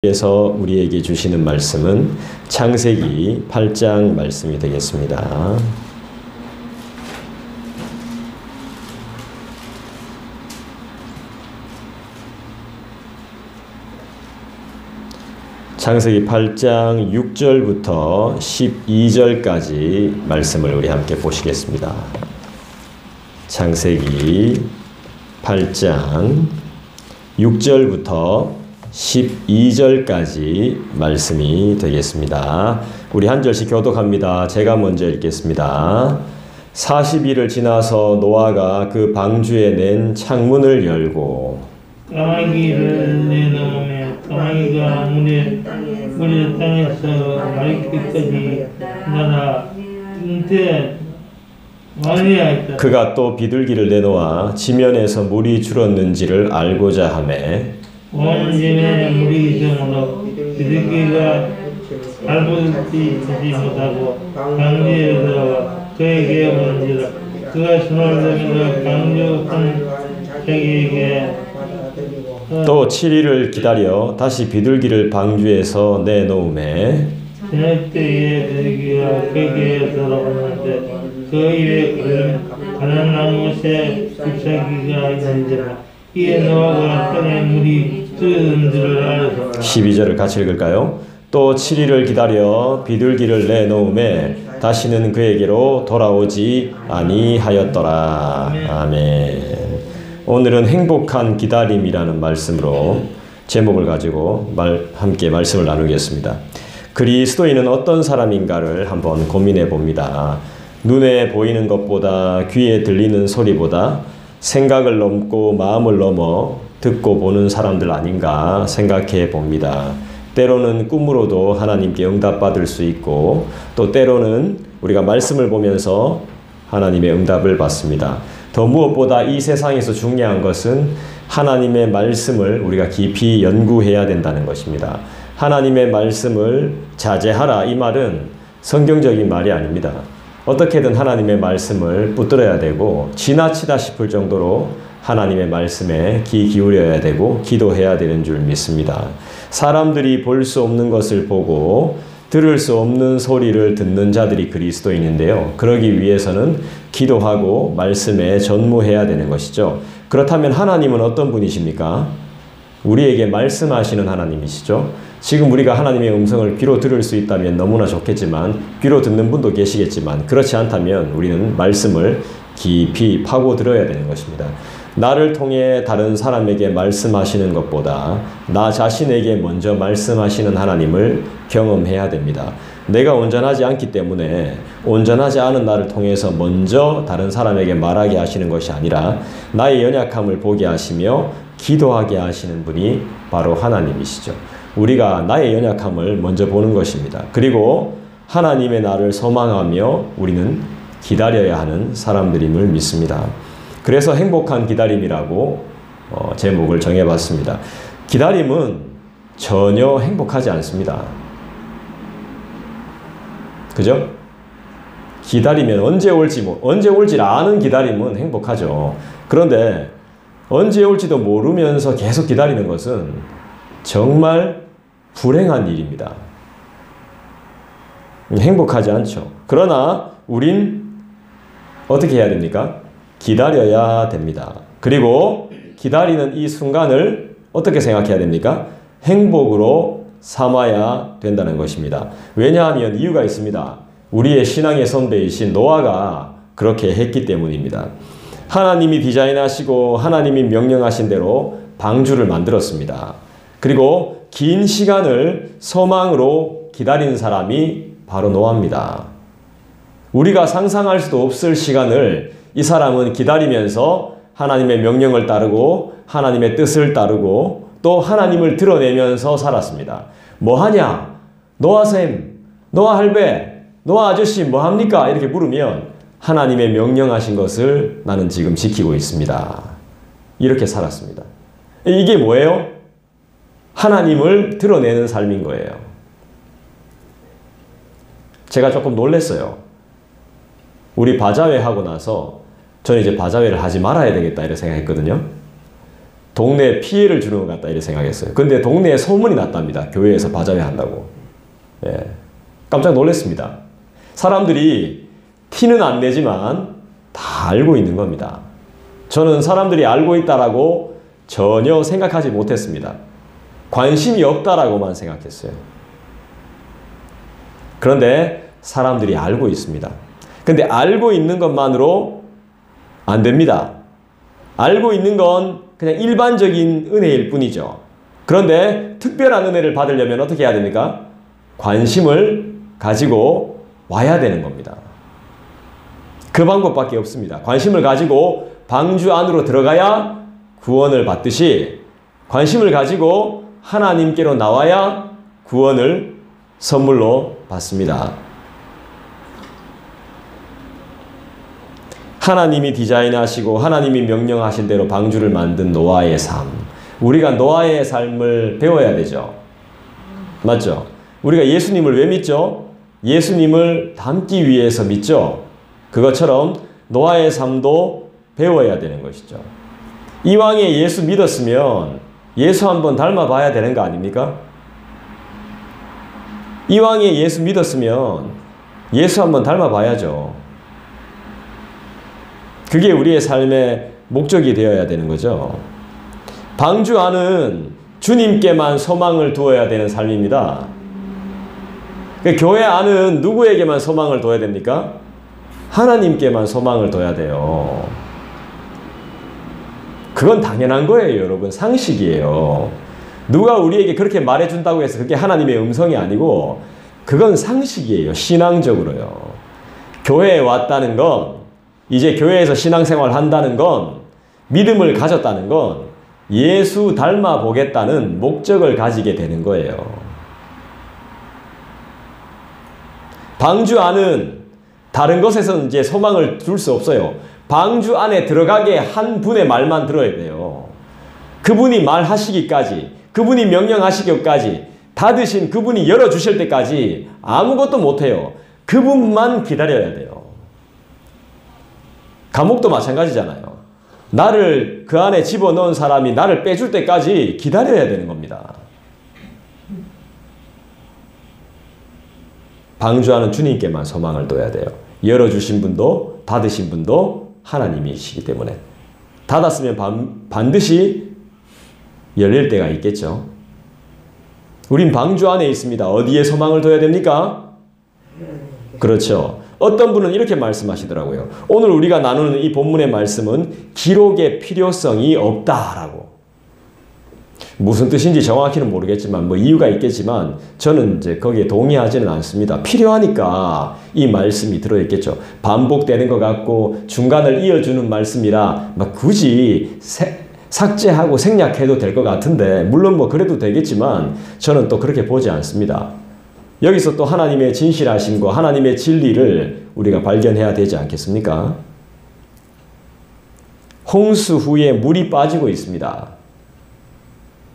께서 우리에게 주시는 말씀은 창세기 8장 말씀이 되겠습니다. 창세기 8장 6절부터 12절까지 말씀을 우리 함께 보시겠습니다. 창세기 8장 6절부터 12절까지 말씀이 되겠습니다. 우리 한 절씩 교독합니다. 제가 먼저 읽겠습니다. 40일을 지나서 노아가 그 방주에 낸 창문을 열고 까마귀를 내놓으며 까마귀가 물의 땅에서 마르기까지 나라 잉태 많이하였다. 그가 또 비둘기를 내놓아 지면에서 물이 줄었는지를 알고자 하매 온 지면에 물이 있으므로 비둘기가 알고지 못하고 방주에 들어가 그에게 오는지라. 그가 손을 들며 방주 한 자기에게 또 7일을 기다려 다시 비둘기를 방주에서 내놓으매 저녁 때에 비둘기가 그에게 들어오는데 그 입에 가는 나무새 잎사귀가 있는지라. 이에 노아가 땅에 물이 줄어든 줄을 알아서 12절을 같이 읽을까요? 또 7일을 기다려 비둘기를 내놓음에 다시는 그에게로 돌아오지 아니하였더라. 아멘. 오늘은 행복한 기다림이라는 말씀으로 제목을 가지고 함께 말씀을 나누겠습니다. 그리스도인은 어떤 사람인가를 한번 고민해 봅니다. 눈에 보이는 것보다 귀에 들리는 소리보다 생각을 넘고 마음을 넘어 듣고 보는 사람들 아닌가 생각해 봅니다. 때로는 꿈으로도 하나님께 응답받을 수 있고 또 때로는 우리가 말씀을 보면서 하나님의 응답을 받습니다. 더 무엇보다 이 세상에서 중요한 것은 하나님의 말씀을 우리가 깊이 연구해야 된다는 것입니다. 하나님의 말씀을 자제하라, 이 말은 성경적인 말이 아닙니다. 어떻게든 하나님의 말씀을 붙들어야 되고 지나치다 싶을 정도로 하나님의 말씀에 귀 기울여야 되고 기도해야 되는 줄 믿습니다. 사람들이 볼 수 없는 것을 보고 들을 수 없는 소리를 듣는 자들이 그리스도인인데요. 그러기 위해서는 기도하고 말씀에 전무해야 되는 것이죠. 그렇다면 하나님은 어떤 분이십니까? 우리에게 말씀하시는 하나님이시죠. 지금 우리가 하나님의 음성을 귀로 들을 수 있다면 너무나 좋겠지만 귀로 듣는 분도 계시겠지만 그렇지 않다면 우리는 말씀을 깊이 파고 들어야 되는 것입니다. 나를 통해 다른 사람에게 말씀하시는 것보다 나 자신에게 먼저 말씀하시는 하나님을 경험해야 됩니다. 내가 온전하지 않기 때문에 온전하지 않은 나를 통해서 먼저 다른 사람에게 말하게 하시는 것이 아니라 나의 연약함을 보게 하시며 기도하게 하시는 분이 바로 하나님이시죠. 우리가 나의 연약함을 먼저 보는 것입니다. 그리고 하나님의 나를 소망하며 우리는 기다려야 하는 사람들임을 믿습니다. 그래서 행복한 기다림이라고 제목을 정해봤습니다. 기다림은 전혀 행복하지 않습니다. 그죠? 기다리면 언제 올지 아는 기다림은 행복하죠. 그런데 언제 올지도 모르면서 계속 기다리는 것은 정말 불행한 일입니다. 행복하지 않죠. 그러나 우린 어떻게 해야 됩니까? 기다려야 됩니다. 그리고 기다리는 이 순간을 어떻게 생각해야 됩니까? 행복으로 삼아야 된다는 것입니다. 왜냐하면 이유가 있습니다. 우리의 신앙의 선배이신 노아가 그렇게 했기 때문입니다. 하나님이 디자인하시고 하나님이 명령하신 대로 방주를 만들었습니다. 그리고 긴 시간을 소망으로 기다린 사람이 바로 노아입니다. 우리가 상상할 수도 없을 시간을 이 사람은 기다리면서 하나님의 명령을 따르고 하나님의 뜻을 따르고 또 하나님을 드러내면서 살았습니다. 뭐하냐? 노아쌤, 노아 할배, 노아 아저씨 뭐합니까? 이렇게 물으면 하나님의 명령하신 것을 나는 지금 지키고 있습니다. 이렇게 살았습니다. 이게 뭐예요? 하나님을 드러내는 삶인 거예요. 제가 조금 놀랐어요. 우리 바자회 하고 나서 저는 이제 바자회를 하지 말아야 되겠다 이렇게 생각했거든요. 동네에 피해를 주는 것 같다 이렇게 생각했어요. 근데 동네에 소문이 났답니다. 교회에서 바자회 한다고. 예. 깜짝 놀랐습니다. 사람들이 티는 안 내지만 다 알고 있는 겁니다. 저는 사람들이 알고 있다라고 전혀 생각하지 못했습니다. 관심이 없다라고만 생각했어요. 그런데 사람들이 알고 있습니다. 근데 알고 있는 것만으로 안 됩니다. 알고 있는 건 그냥 일반적인 은혜일 뿐이죠. 그런데 특별한 은혜를 받으려면 어떻게 해야 됩니까? 관심을 가지고 와야 되는 겁니다. 그 방법밖에 없습니다. 관심을 가지고 방주 안으로 들어가야 구원을 받듯이 관심을 가지고 하나님께로 나와야 구원을 선물로 받습니다. 하나님이 디자인하시고 하나님이 명령하신 대로 방주를 만든 노아의 삶. 우리가 노아의 삶을 배워야 되죠. 맞죠? 우리가 예수님을 왜 믿죠? 예수님을 닮기 위해서 믿죠. 그것처럼 노아의 삶도 배워야 되는 것이죠. 이왕에 예수 믿었으면 예수 한번 닮아봐야 되는 거 아닙니까? 이왕에 예수 믿었으면 예수 한번 닮아봐야죠. 그게 우리의 삶의 목적이 되어야 되는 거죠. 방주 안은 주님께만 소망을 두어야 되는 삶입니다. 교회 안은 누구에게만 소망을 둬야 됩니까? 하나님께만 소망을 둬야 돼요. 그건 당연한 거예요, 여러분. 상식이에요. 누가 우리에게 그렇게 말해준다고 해서 그게 하나님의 음성이 아니고 그건 상식이에요. 신앙적으로요. 교회에 왔다는 건, 이제 교회에서 신앙생활 한다는 건, 믿음을 가졌다는 건 예수 닮아 보겠다는 목적을 가지게 되는 거예요. 방주 안은 다른 것에서는 이제 소망을 둘 수 없어요. 방주 안에 들어가게 한 분의 말만 들어야 돼요. 그분이 말하시기까지, 그분이 명령하시기까지, 닫으신 그분이 열어주실 때까지 아무것도 못해요. 그분만 기다려야 돼요. 감옥도 마찬가지잖아요. 나를 그 안에 집어넣은 사람이 나를 빼줄 때까지 기다려야 되는 겁니다. 방주하는 주님께만 소망을 둬야 돼요. 열어주신 분도 닫으신 분도 하나님이시기 때문에. 닫았으면 반드시 열릴 때가 있겠죠. 우린 방주 안에 있습니다. 어디에 소망을 둬야 됩니까? 그렇죠. 어떤 분은 이렇게 말씀하시더라고요. 오늘 우리가 나누는 이 본문의 말씀은 기록의 필요성이 없다라고. 무슨 뜻인지 정확히는 모르겠지만 뭐 이유가 있겠지만 저는 이제 거기에 동의하지는 않습니다. 필요하니까 이 말씀이 들어있겠죠. 반복되는 것 같고 중간을 이어주는 말씀이라 막 굳이 삭제하고 생략해도 될 것 같은데 물론 뭐 그래도 되겠지만 저는 또 그렇게 보지 않습니다. 여기서 또 하나님의 진실하심과 하나님의 진리를 우리가 발견해야 되지 않겠습니까? 홍수 후에 물이 빠지고 있습니다.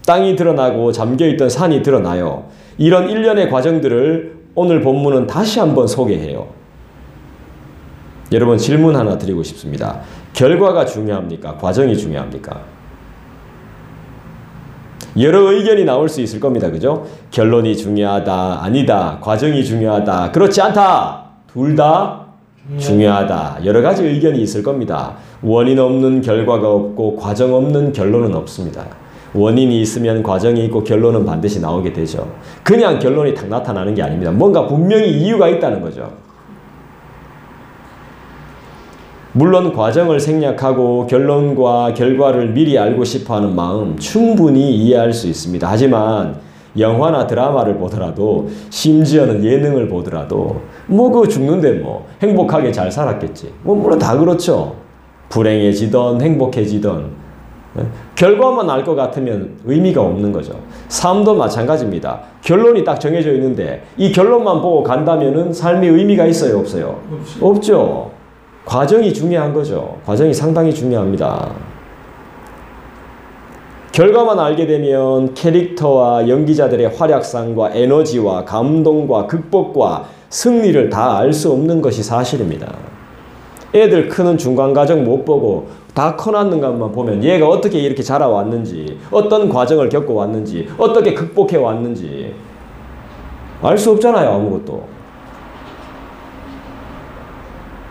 땅이 드러나고 잠겨있던 산이 드러나요. 이런 일련의 과정들을 오늘 본문은 다시 한번 소개해요. 여러분 질문 하나 드리고 싶습니다. 결과가 중요합니까? 과정이 중요합니까? 여러 의견이 나올 수 있을 겁니다. 그죠? 결론이 중요하다, 아니다, 과정이 중요하다, 그렇지 않다. 둘 다 중요하다. 여러 가지 의견이 있을 겁니다. 원인 없는 결과가 없고 과정 없는 결론은 없습니다. 원인이 있으면 과정이 있고 결론은 반드시 나오게 되죠. 그냥 결론이 딱 나타나는 게 아닙니다. 뭔가 분명히 이유가 있다는 거죠. 물론 과정을 생략하고 결론과 결과를 미리 알고 싶어하는 마음 충분히 이해할 수 있습니다. 하지만 영화나 드라마를 보더라도 심지어는 예능을 보더라도 뭐 그거 죽는데 뭐 행복하게 잘 살았겠지. 뭐 물론 다 그렇죠. 불행해지던 행복해지던 결과만 알 것 같으면 의미가 없는 거죠. 삶도 마찬가지입니다. 결론이 딱 정해져 있는데 이 결론만 보고 간다면은 삶의 의미가 있어요, 없어요? 없죠. 과정이 중요한 거죠. 과정이 상당히 중요합니다. 결과만 알게 되면 캐릭터와 연기자들의 활약상과 에너지와 감동과 극복과 승리를 다 알 수 없는 것이 사실입니다. 애들 크는 중간 과정 못 보고 다 커놨는 것만 보면 얘가 어떻게 이렇게 자라왔는지, 어떤 과정을 겪어왔는지, 어떻게 극복해왔는지 알 수 없잖아요, 아무것도.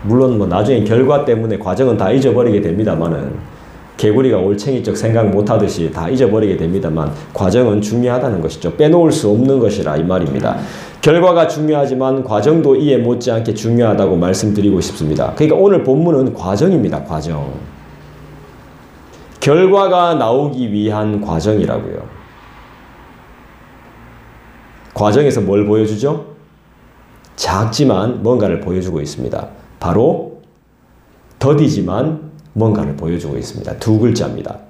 물론 뭐 나중에 결과 때문에 과정은 다 잊어버리게 됩니다만은, 개구리가 올챙이적 생각 못하듯이 다 잊어버리게 됩니다만, 과정은 중요하다는 것이죠. 빼놓을 수 없는 것이라 이 말입니다. 결과가 중요하지만 과정도 이에 못지않게 중요하다고 말씀드리고 싶습니다. 그러니까 오늘 본문은 과정입니다. 과정. 결과가 나오기 위한 과정이라고요. 과정에서 뭘 보여주죠? 작지만 뭔가를 보여주고 있습니다. 바로 더디지만 뭔가를 보여주고 있습니다. 두 글자입니다.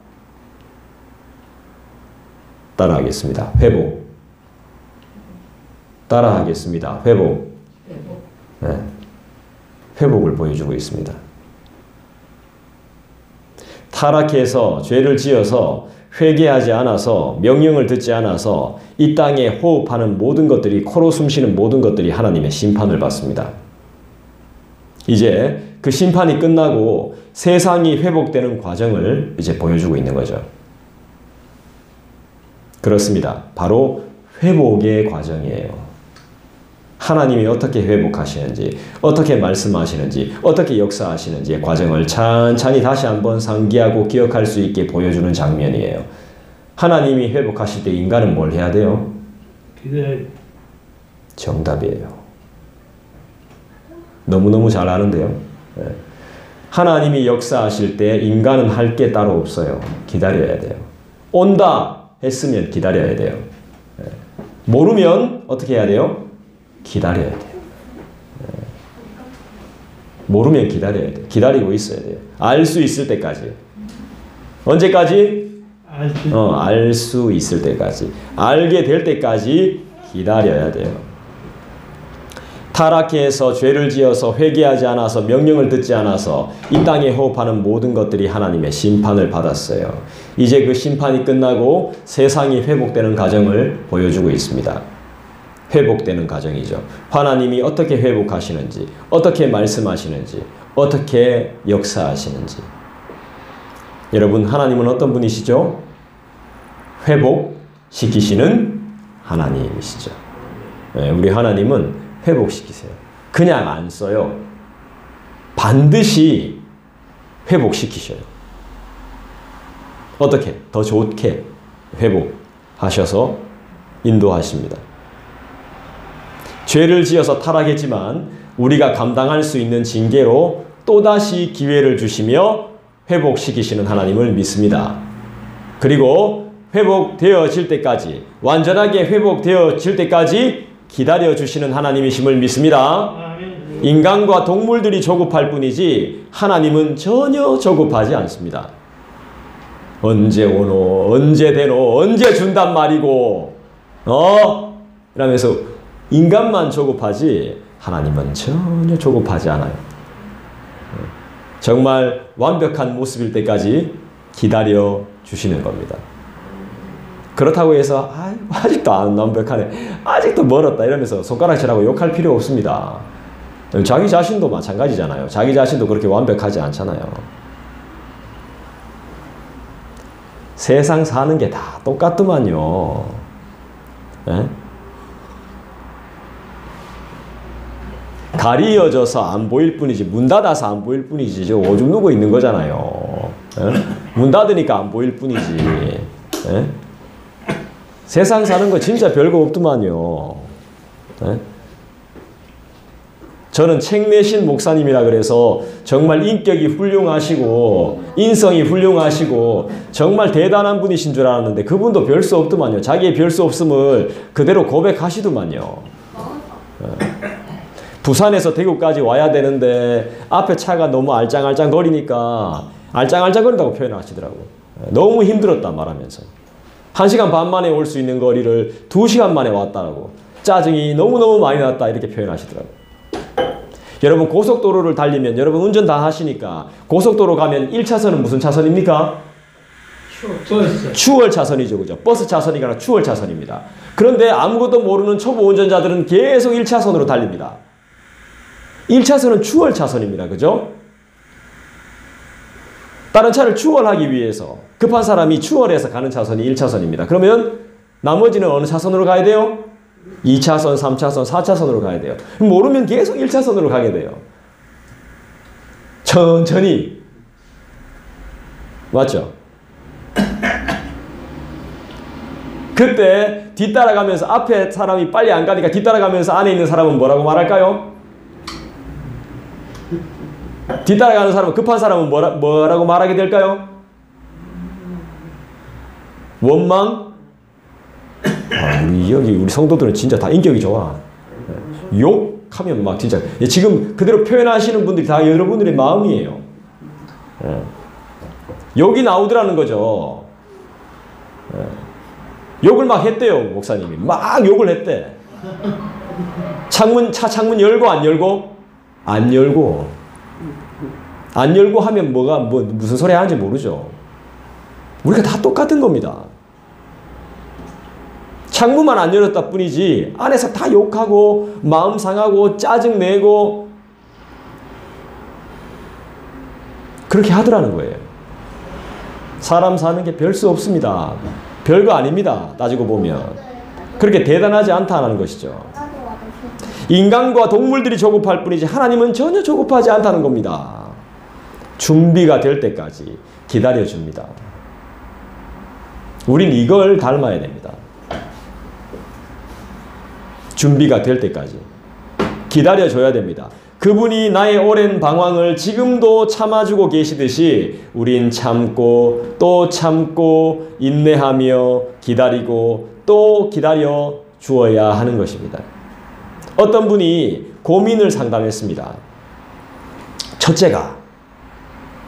따라하겠습니다. 회복. 따라하겠습니다. 회복. 네. 회복을 보여주고 있습니다. 타락해서 죄를 지어서 회개하지 않아서 명령을 듣지 않아서 이 땅에 호흡하는 모든 것들이, 코로 숨쉬는 모든 것들이 하나님의 심판을 받습니다. 이제 그 심판이 끝나고 세상이 회복되는 과정을 이제 보여주고 있는 거죠. 그렇습니다. 바로 회복의 과정이에요. 하나님이 어떻게 회복하시는지, 어떻게 말씀하시는지, 어떻게 역사하시는지의 과정을 찬찬히 다시 한번 상기하고 기억할 수 있게 보여주는 장면이에요. 하나님이 회복하실 때 인간은 뭘 해야 돼요? 정답이에요. 너무너무 잘 아는데요. 하나님이 역사하실 때 인간은 할 게 따로 없어요. 기다려야 돼요. 온다 했으면 기다려야 돼요. 모르면 어떻게 해야 돼요? 기다려야 돼요. 모르면 기다려야 돼요. 기다리고 있어야 돼요. 알 수 있을 때까지. 언제까지? 알 수 있을 때까지. 알게 될 때까지 기다려야 돼요. 타락해서 죄를 지어서 회개하지 않아서 명령을 듣지 않아서 이 땅에 호흡하는 모든 것들이 하나님의 심판을 받았어요. 이제 그 심판이 끝나고 세상이 회복되는 과정을 보여주고 있습니다. 회복되는 과정이죠. 하나님이 어떻게 회복하시는지, 어떻게 말씀하시는지, 어떻게 역사하시는지. 여러분, 하나님은 어떤 분이시죠? 회복시키시는 하나님이시죠. 우리 하나님은 회복시키세요. 그냥 안 써요. 반드시 회복시키셔요. 어떻게? 더 좋게 회복하셔서 인도하십니다. 죄를 지어서 타락했지만 우리가 감당할 수 있는 징계로 또다시 기회를 주시며 회복시키시는 하나님을 믿습니다. 그리고 회복되어질 때까지, 완전하게 회복되어질 때까지 기다려주시는 하나님이심을 믿습니다. 인간과 동물들이 조급할 뿐이지 하나님은 전혀 조급하지 않습니다. 언제 오노, 언제 되노, 언제 준단 말이고, 이러면서 인간만 조급하지 하나님은 전혀 조급하지 않아요. 정말 완벽한 모습일 때까지 기다려 주시는 겁니다. 그렇다고 해서 아직도 안 완벽하네, 아직도 멀었다 이러면서 손가락질하고 욕할 필요 없습니다. 자기 자신도 마찬가지잖아요. 자기 자신도 그렇게 완벽하지 않잖아요. 세상 사는 게 다 똑같더만요. 에? 가리어져서 안 보일 뿐이지, 문 닫아서 안 보일 뿐이지, 저 오줌 누고 있는 거잖아요. 에? 문 닫으니까 안 보일 뿐이지. 에? 세상 사는 거 진짜 별거 없더만요. 에? 저는 책 내신 목사님이라 그래서 정말 인격이 훌륭하시고 인성이 훌륭하시고 정말 대단한 분이신 줄 알았는데 그분도 별 수 없더만요. 자기의 별 수 없음을 그대로 고백하시더만요. 부산에서 대구까지 와야 되는데 앞에 차가 너무 알짱알짱 거리니까 알짱알짱 거린다고 표현하시더라고요. 너무 힘들었다 말하면서 1시간 반 만에 올 수 있는 거리를 2시간 만에 왔다라고, 짜증이 너무너무 많이 났다 이렇게 표현하시더라고요. 여러분, 고속도로를 달리면, 여러분 운전 다 하시니까 고속도로 가면 1차선은 무슨 차선입니까? 추월 차선이죠. 그죠? 버스 차선이 아니라 추월 차선입니다. 그런데 아무것도 모르는 초보 운전자들은 계속 1차선으로 달립니다. 1차선은 추월 차선입니다. 그죠? 다른 차를 추월하기 위해서 급한 사람이 추월해서 가는 차선이 1차선입니다. 그러면 나머지는 어느 차선으로 가야 돼요? 2차선, 3차선, 4차선으로 가야 돼요. 모르면 계속 1차선으로 가게 돼요. 천천히. 맞죠? 그때 뒤따라가면서 앞에 사람이 빨리 안 가니까 뒤따라가면서 안에 있는 사람은 뭐라고 말할까요? 뒤따라가는 사람은, 급한 사람은 뭐라고 말하게 될까요? 원망? 우리 성도들은 진짜 다 인격이 좋아. 욕하면 막 진짜. 지금 그대로 표현하시는 분들이 다 여러분들의 마음이에요. 욕이 나오더라는 거죠. 욕을 막 했대요, 목사님이. 막 욕을 했대. 차 창문 열고 안 열고? 안 열고. 안 열고 하면 무슨 소리 하는지 모르죠. 우리가 다 똑같은 겁니다. 창문만 안 열었다 뿐이지 안에서 다 욕하고 마음 상하고 짜증내고 그렇게 하더라는 거예요. 사람 사는 게 별 수 없습니다. 별거 아닙니다. 따지고 보면. 그렇게 대단하지 않다는 것이죠. 인간과 동물들이 조급할 뿐이지 하나님은 전혀 조급하지 않다는 겁니다. 준비가 될 때까지 기다려줍니다. 우린 이걸 닮아야 됩니다. 준비가 될 때까지 기다려줘야 됩니다. 그분이 나의 오랜 방황을 지금도 참아주고 계시듯이 우린 참고 또 참고 인내하며 기다리고 또 기다려 주어야 하는 것입니다. 어떤 분이 고민을 상담했습니다. 첫째가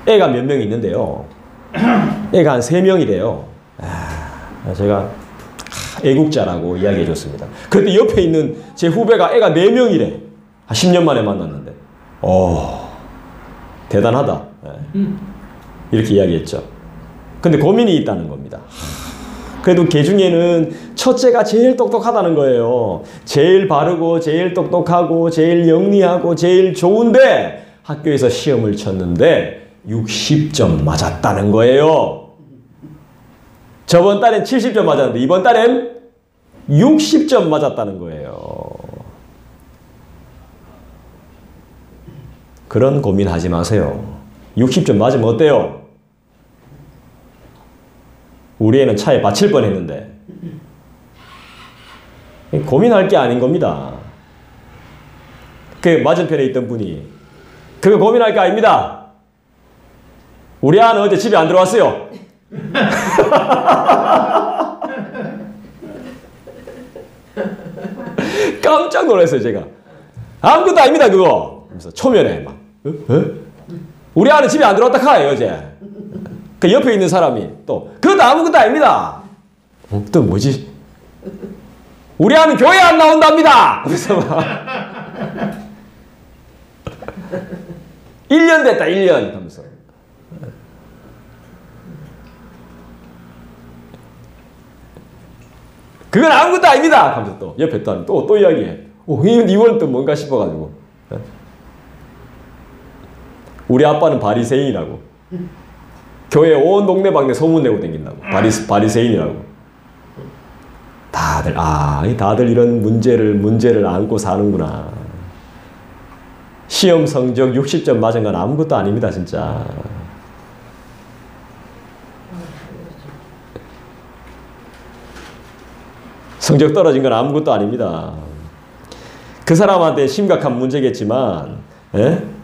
애가 몇 명 있는데요. 애가 한 3명이래요. 제가 애국자라고 이야기해 줬습니다. 그런데 옆에 있는 제 후배가 애가 4명이래. 10년 만에 만났는데. 대단하다. 이렇게 이야기했죠. 근데 고민이 있다는 겁니다. 그래도 걔 중에는 첫째가 제일 똑똑하다는 거예요. 제일 바르고 제일 똑똑하고 제일 영리하고 제일 좋은데 학교에서 시험을 쳤는데 60점 맞았다는 거예요. 저번 달엔 70점 맞았는데 이번 달엔 60점 맞았다는 거예요. 그런 고민하지 마세요. 60점 맞으면 어때요? 우리 애는 차에 받칠 뻔했는데. 고민할 게 아닌 겁니다. 그 맞은편에 있던 분이 그거 고민할 게 아닙니다. 우리 아는 어제 집에 안 들어왔어요. 깜짝 놀랐어요, 제가. 아무것도 아닙니다, 그거. 그래서 초면에 막. 우리 아는 집에 안 들어왔다 카요, 어제. 그 옆에 있는 사람이 또 그것도 아무것도 아닙니다. 또 뭐지? 우리 아는 교회 안 나온답니다. 그래서 막 1년 됐다, 1년 하면서. 그건 아무것도 아닙니다. 하면서 또 옆에 또 이야기해. 이건 또 뭔가 싶어가지고. 우리 아빠는 바리새인이라고. 교회 온 동네방네 소문내고 다닌다고. 바리새인이라고. 다들 이런 문제를 안고 사는구나. 시험 성적 60점 맞은 건 아무것도 아닙니다, 진짜. 성적 떨어진 건 아무것도 아닙니다. 그 사람한테 심각한 문제겠지만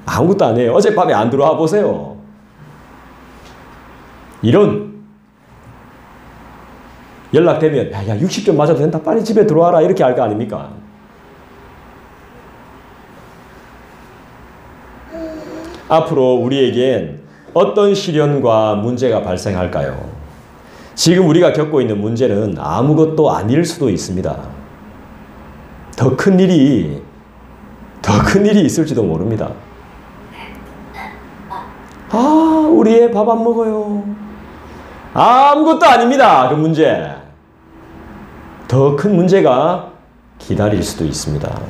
아무것도 아니에요. 어젯밤에 안 들어와 보세요. 이런 연락되면 야 60점 맞아도 된다. 빨리 집에 들어와라. 이렇게 할 거 아닙니까? 앞으로 우리에겐 어떤 시련과 문제가 발생할까요? 지금 우리가 겪고 있는 문제는 아무것도 아닐 수도 있습니다. 더 큰 일이 있을지도 모릅니다. 우리 애 밥 안 먹어요. 아무것도 아닙니다. 그 문제. 더 큰 문제가 기다릴 수도 있습니다.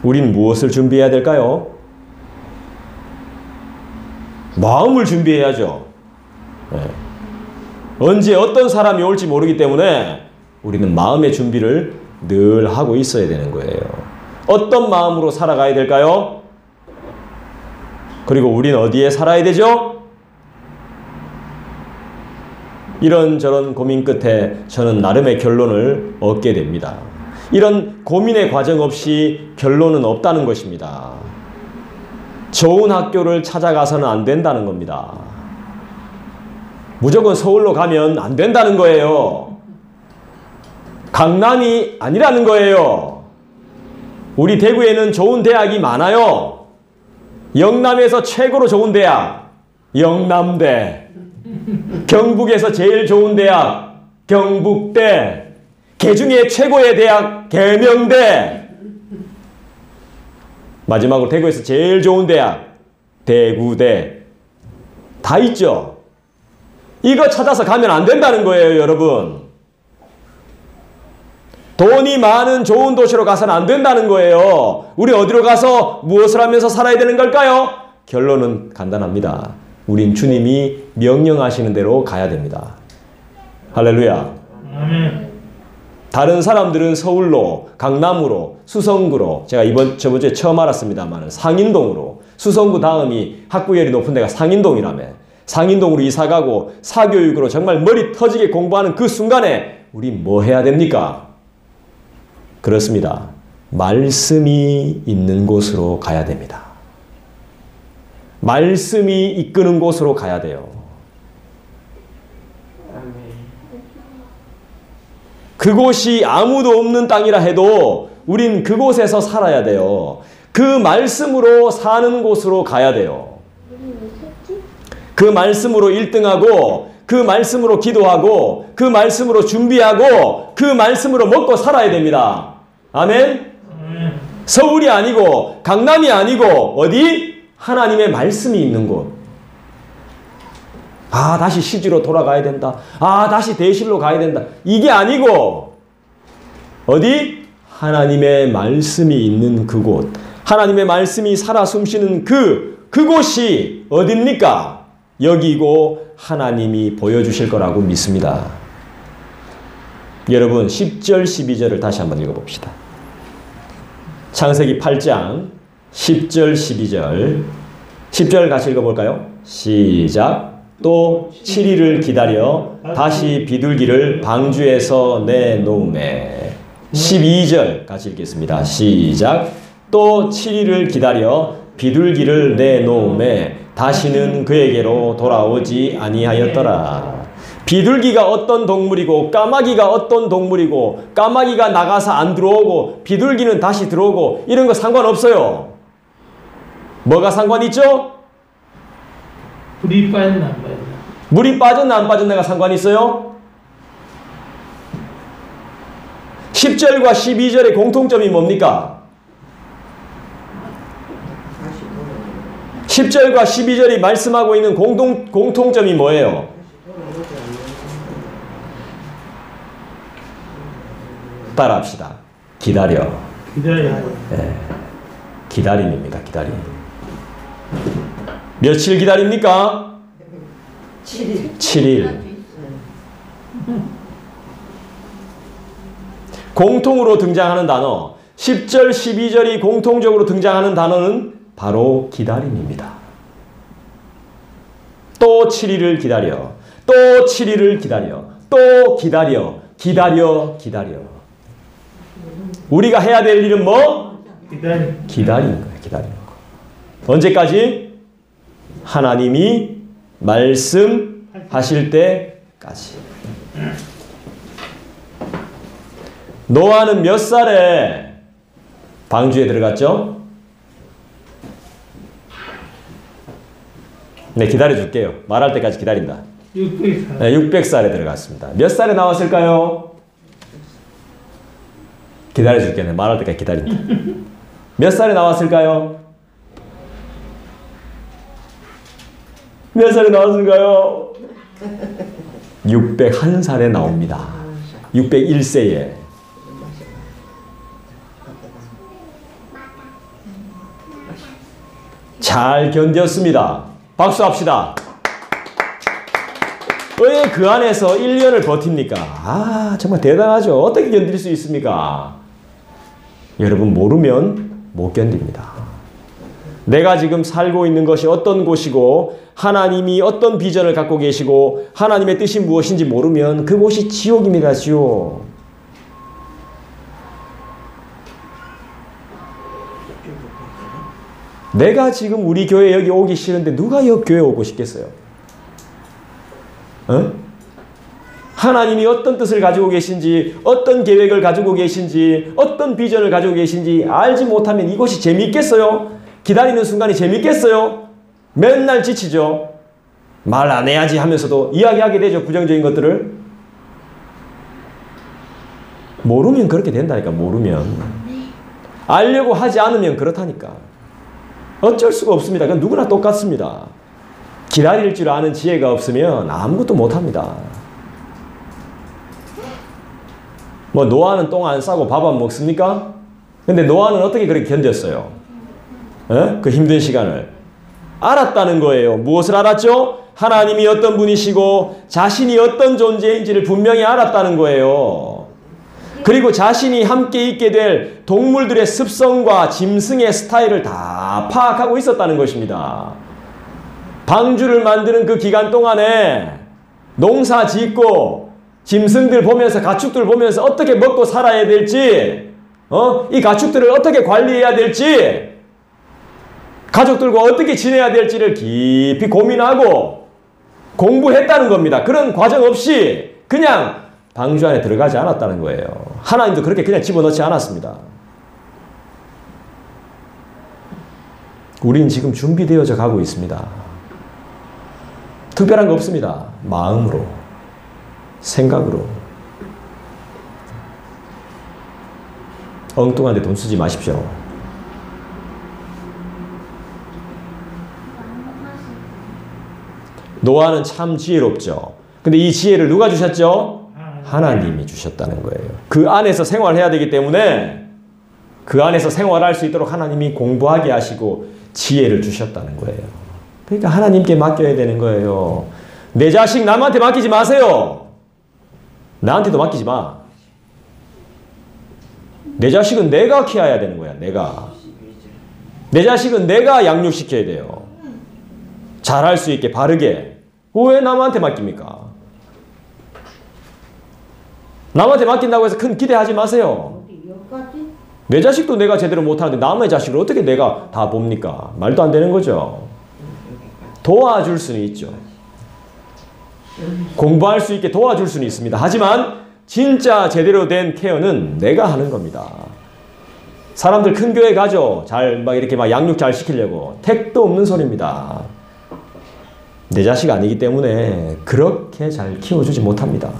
우린 무엇을 준비해야 될까요? 마음을 준비해야죠. 네. 언제 어떤 사람이 올지 모르기 때문에 우리는 마음의 준비를 늘 하고 있어야 되는 거예요. 어떤 마음으로 살아가야 될까요? 그리고 우리는 어디에 살아야 되죠? 이런저런 고민 끝에 저는 나름의 결론을 얻게 됩니다. 이런 고민의 과정 없이 결론은 없다는 것입니다. 좋은 학교를 찾아가서는 안 된다는 겁니다. 무조건 서울로 가면 안 된다는 거예요. 강남이 아니라는 거예요. 우리 대구에는 좋은 대학이 많아요. 영남에서 최고로 좋은 대학, 영남대. 경북에서 제일 좋은 대학, 경북대. 개중에 최고의 대학, 계명대. 마지막으로 대구에서 제일 좋은 대학, 대구대. 다 있죠. 이거 찾아서 가면 안 된다는 거예요, 여러분. 돈이 많은 좋은 도시로 가서는 안 된다는 거예요. 우리 어디로 가서 무엇을 하면서 살아야 되는 걸까요? 결론은 간단합니다. 우린 주님이 명령하시는 대로 가야 됩니다. 할렐루야. 아멘. 다른 사람들은 서울로, 강남으로, 수성구로, 제가 저번 주에 처음 알았습니다만 상인동으로, 수성구 다음이 학구열이 높은 데가 상인동이라며, 상인동으로 이사가고 사교육으로 정말 머리 터지게 공부하는 그 순간에 우리 뭐 해야 됩니까? 그렇습니다. 말씀이 있는 곳으로 가야 됩니다. 말씀이 이끄는 곳으로 가야 돼요. 그곳이 아무도 없는 땅이라 해도 우린 그곳에서 살아야 돼요. 그 말씀으로 사는 곳으로 가야 돼요. 그 말씀으로 1등하고 그 말씀으로 기도하고 그 말씀으로 준비하고 그 말씀으로 먹고 살아야 됩니다. 아멘? 서울이 아니고 강남이 아니고 어디? 하나님의 말씀이 있는 곳. 아, 다시 시지로 돌아가야 된다. 아, 다시 대실로 가야 된다. 이게 아니고 어디? 하나님의 말씀이 있는 그곳. 하나님의 말씀이 살아 숨쉬는 그곳이 어딥니까? 여기고 하나님이 보여주실 거라고 믿습니다. 여러분 10절 12절을 다시 한번 읽어봅시다. 창세기 8장 10절 12절 10절 같이 읽어볼까요? 시작. 또 7일을 기다려 다시 비둘기를 방주에서 내놓으매. 12절 같이 읽겠습니다. 시작. 또 7일을 기다려 비둘기를 내놓으매 다시는 그에게로 돌아오지 아니하였더라. 비둘기가 어떤 동물이고 까마귀가 어떤 동물이고 까마귀가 나가서 안 들어오고 비둘기는 다시 들어오고 이런 거 상관없어요. 뭐가 상관있죠? 불이 빠졌나 안 빠졌나? 물이 빠졌나 안 빠졌나가 상관이 있어요? 10절과 12절의 공통점이 뭡니까? 10절과 12절이 말씀하고 있는 공통점이 뭐예요? 따라합시다. 기다려. 기다려. 네. 기다림입니다. 기다림. 며칠 기다립니까? 7일. 공통으로 등장하는 단어 10절 12절이 공통적으로 등장하는 단어는 바로 기다림입니다. 또 7일을 기다려. 또 7일을 기다려. 또 기다려. 기다려. 우리가 해야 될 일은 뭐? 기다리는 거예요. 기다리는 거. 언제까지? 하나님이 말씀하실 때까지. 노아는 몇 살에 방주에 들어갔죠? 네, 기다려줄게요. 말할 때까지 기다린다. 600살. 네, 600살에 들어갔습니다. 몇 살에 나왔을까요? 기다려줄게요. 말할 때까지 기다린다. 몇 살에 나왔을까요? 몇 살에 나왔을까요? 601살에 나옵니다. 601세에. 잘 견뎠습니다. 박수합시다. 왜 그 안에서 1년을 버팁니까? 아, 정말 대단하죠. 어떻게 견딜 수 있습니까? 여러분, 모르면 못 견딥니다. 내가 지금 살고 있는 것이 어떤 곳이고 하나님이 어떤 비전을 갖고 계시고 하나님의 뜻이 무엇인지 모르면 그곳이 지옥입니다. 지옥. 내가 지금 우리 교회 여기 오기 싫은데 누가 여기 교회 오고 싶겠어요? 어? 하나님이 어떤 뜻을 가지고 계신지, 어떤 계획을 가지고 계신지, 어떤 비전을 가지고 계신지 알지 못하면 이것이 재미있겠어요? 기다리는 순간이 재미있겠어요? 맨날 지치죠. 말 안 해야지 하면서도 이야기하게 되죠. 부정적인 것들을. 모르면 그렇게 된다니까. 모르면. 알려고 하지 않으면 그렇다니까. 어쩔 수가 없습니다. 그건 누구나 똑같습니다. 기다릴 줄 아는 지혜가 없으면 아무것도 못합니다. 뭐 노아는 똥 안 싸고 밥 안 먹습니까? 근데 노아는 어떻게 그렇게 견뎠어요? 에? 그 힘든 시간을 알았다는 거예요. 무엇을 알았죠? 하나님이 어떤 분이시고 자신이 어떤 존재인지를 분명히 알았다는 거예요. 그리고 자신이 함께 있게 될 동물들의 습성과 짐승의 스타일을 다 파악하고 있었다는 것입니다. 방주를 만드는 그 기간 동안에 농사 짓고 짐승들 보면서 가축들 보면서 어떻게 먹고 살아야 될지, 이 가축들을 어떻게 관리해야 될지, 가족들과 어떻게 지내야 될지를 깊이 고민하고 공부했다는 겁니다. 그런 과정 없이 그냥 방주 안에 들어가지 않았다는 거예요. 하나님도 그렇게 그냥 집어넣지 않았습니다. 우린 지금 준비되어져 가고 있습니다. 특별한 거 없습니다. 마음으로, 생각으로. 엉뚱한 데 돈 쓰지 마십시오. 노아는 참 지혜롭죠. 근데 이 지혜를 누가 주셨죠? 하나님이 주셨다는 거예요. 그 안에서 생활해야 되기 때문에 그 안에서 생활할 수 있도록 하나님이 공부하게 하시고 지혜를 주셨다는 거예요. 그러니까 하나님께 맡겨야 되는 거예요. 내 자식 남한테 맡기지 마세요. 나한테도 맡기지 마. 내 자식은 내가 키워야 되는 거야. 내가. 내 자식은 내가 양육시켜야 돼요. 잘할 수 있게 바르게. 왜 남한테 맡깁니까? 남한테 맡긴다고 해서 큰 기대하지 마세요. 내 자식도 내가 제대로 못하는데 남의 자식을 어떻게 내가 다 봅니까? 말도 안 되는 거죠. 도와줄 수는 있죠. 공부할 수 있게 도와줄 수는 있습니다. 하지만 진짜 제대로 된 케어는 내가 하는 겁니다. 사람들 큰 교회 가죠. 잘 막 이렇게 막 양육 잘 시키려고. 택도 없는 소리입니다. 내 자식 아니기 때문에 그렇게 잘 키워주지 못합니다.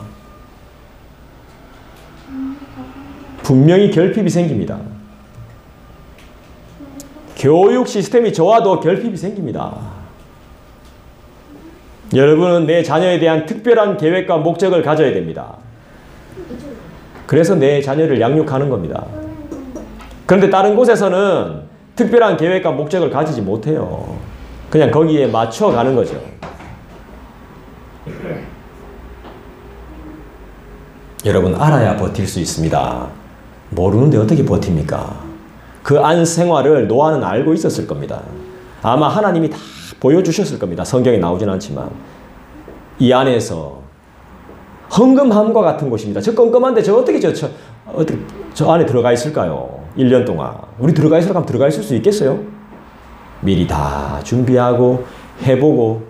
분명히 결핍이 생깁니다. 교육 시스템이 좋아도 결핍이 생깁니다. 여러분은 내 자녀에 대한 특별한 계획과 목적을 가져야 됩니다. 그래서 내 자녀를 양육하는 겁니다. 그런데 다른 곳에서는 특별한 계획과 목적을 가지지 못해요. 그냥 거기에 맞춰가는 거죠. 여러분, 알아야 버틸 수 있습니다. 모르는데 어떻게 버팁니까? 그 안 생활을 노아는 알고 있었을 겁니다. 아마 하나님이 다 보여주셨을 겁니다. 성경에 나오진 않지만. 이 안에서 헝금함과 같은 곳입니다. 저 껌껌한데 저 어떻게 저 안에 들어가 있을까요? 1년 동안. 우리 들어가 있으라고 하면 들어가 있을 수 있겠어요? 미리 다 준비하고 해보고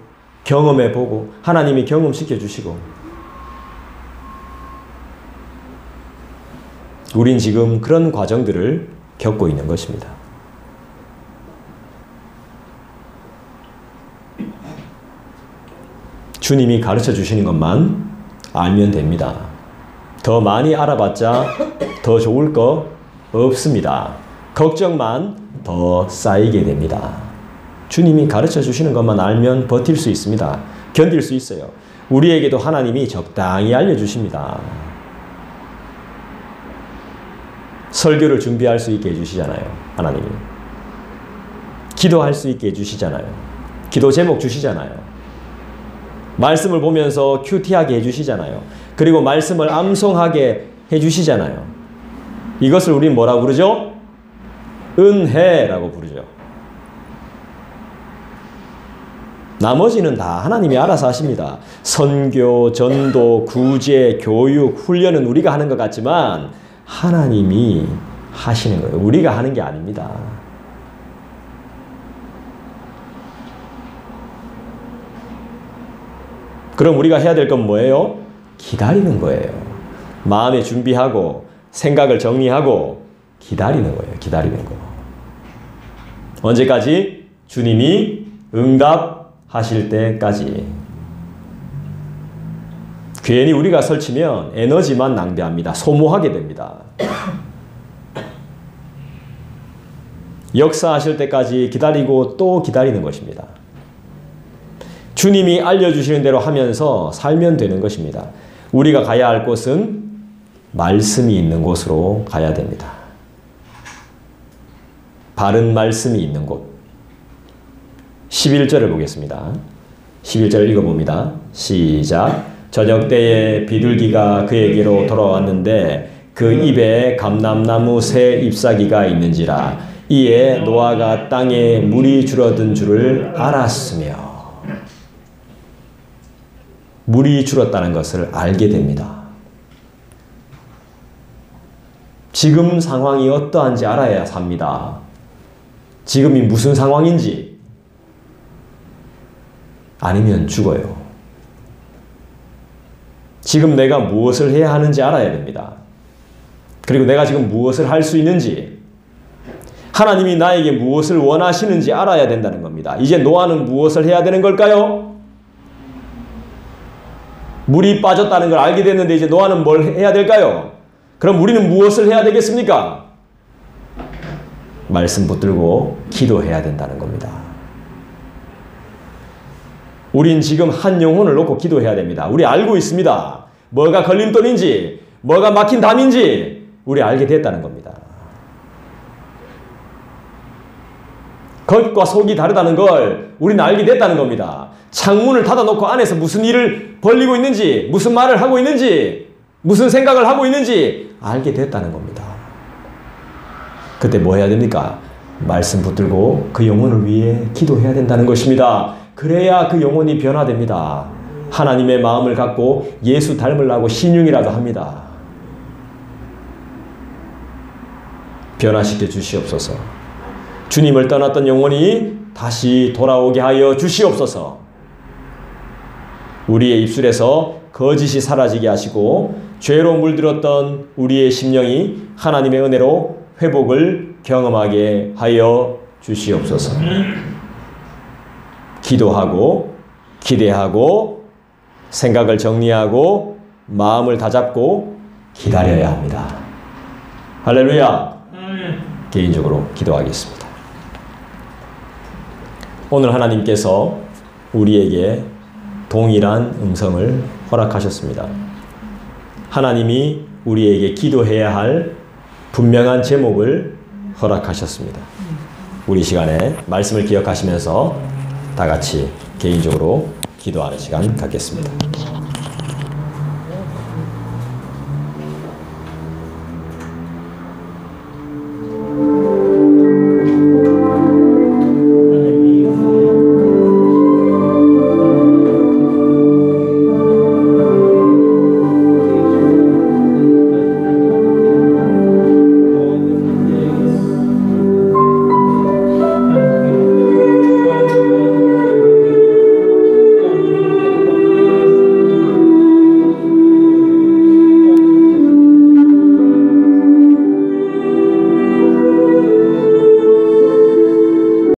경험해보고 하나님이 경험시켜 주시고. 우린 지금 그런 과정들을 겪고 있는 것입니다. 주님이 가르쳐 주시는 것만 알면 됩니다. 더 많이 알아봤자 더 좋을 거 없습니다. 걱정만 더 쌓이게 됩니다. 주님이 가르쳐 주시는 것만 알면 버틸 수 있습니다. 견딜 수 있어요. 우리에게도 하나님이 적당히 알려주십니다. 설교를 준비할 수 있게 해주시잖아요. 하나님이. 기도할 수 있게 해주시잖아요. 기도 제목 주시잖아요. 말씀을 보면서 큐티하게 해주시잖아요. 그리고 말씀을 암송하게 해주시잖아요. 이것을 우리는 뭐라고 부르죠? 은혜라고 부르죠. 나머지는 다 하나님이 알아서 하십니다. 선교, 전도, 구제, 교육, 훈련은 우리가 하는 것 같지만 하나님이 하시는 거예요. 우리가 하는 게 아닙니다. 그럼 우리가 해야 될 건 뭐예요? 기다리는 거예요. 마음에 준비하고 생각을 정리하고 기다리는 거예요. 기다리는 거. 언제까지? 주님이 응답하실 때까지. 괜히 우리가 설치면 에너지만 낭비합니다. 소모하게 됩니다. 역사하실 때까지 기다리고 또 기다리는 것입니다. 주님이 알려주시는 대로 하면서 살면 되는 것입니다. 우리가 가야 할 곳은 말씀이 있는 곳으로 가야 됩니다. 바른 말씀이 있는 곳. 11절을 보겠습니다. 11절을 읽어봅니다. 시작. 저녁 때에 비둘기가 그에게로 돌아왔는데 그 입에 감람나무 새 잎사귀가 있는지라 이에 노아가 땅에 물이 줄어든 줄을 알았으며 물이 줄었다는 것을 알게 됩니다. 지금 상황이 어떠한지 알아야 삽니다. 지금이 무슨 상황인지 아니면 죽어요. 지금 내가 무엇을 해야 하는지 알아야 됩니다. 그리고 내가 지금 무엇을 할 수 있는지 하나님이 나에게 무엇을 원하시는지 알아야 된다는 겁니다. 이제 노아는 무엇을 해야 되는 걸까요? 물이 빠졌다는 걸 알게 됐는데 이제 노아는 뭘 해야 될까요? 그럼 우리는 무엇을 해야 되겠습니까? 말씀 붙들고 기도해야 된다는 겁니다. 우린 지금 한 영혼을 놓고 기도해야 됩니다. 우리 알고 있습니다. 뭐가 걸림돌인지, 뭐가 막힌 담인지 우리 알게 됐다는 겁니다. 겉과 속이 다르다는 걸 우리는 알게 됐다는 겁니다. 창문을 닫아놓고 안에서 무슨 일을 벌리고 있는지, 무슨 말을 하고 있는지, 무슨 생각을 하고 있는지 알게 됐다는 겁니다. 그때 뭐 해야 됩니까? 말씀 붙들고 그 영혼을 위해 기도해야 된다는 것입니다. 그래야 그 영혼이 변화됩니다. 하나님의 마음을 갖고 예수 닮으려고 신용이라도 합니다. 변화시켜 주시옵소서. 주님을 떠났던 영혼이 다시 돌아오게 하여 주시옵소서. 우리의 입술에서 거짓이 사라지게 하시고 죄로 물들었던 우리의 심령이 하나님의 은혜로 회복을 경험하게 하여 주시옵소서. 기도하고 기대하고 생각을 정리하고 마음을 다잡고 기다려야 합니다. 할렐루야. 개인적으로 기도하겠습니다. 오늘 하나님께서 우리에게 동일한 음성을 허락하셨습니다. 하나님이 우리에게 기도해야 할 분명한 제목을 허락하셨습니다. 우리 시간에 말씀을 기억하시면서 다 같이 개인적으로 기도하는 시간 갖겠습니다.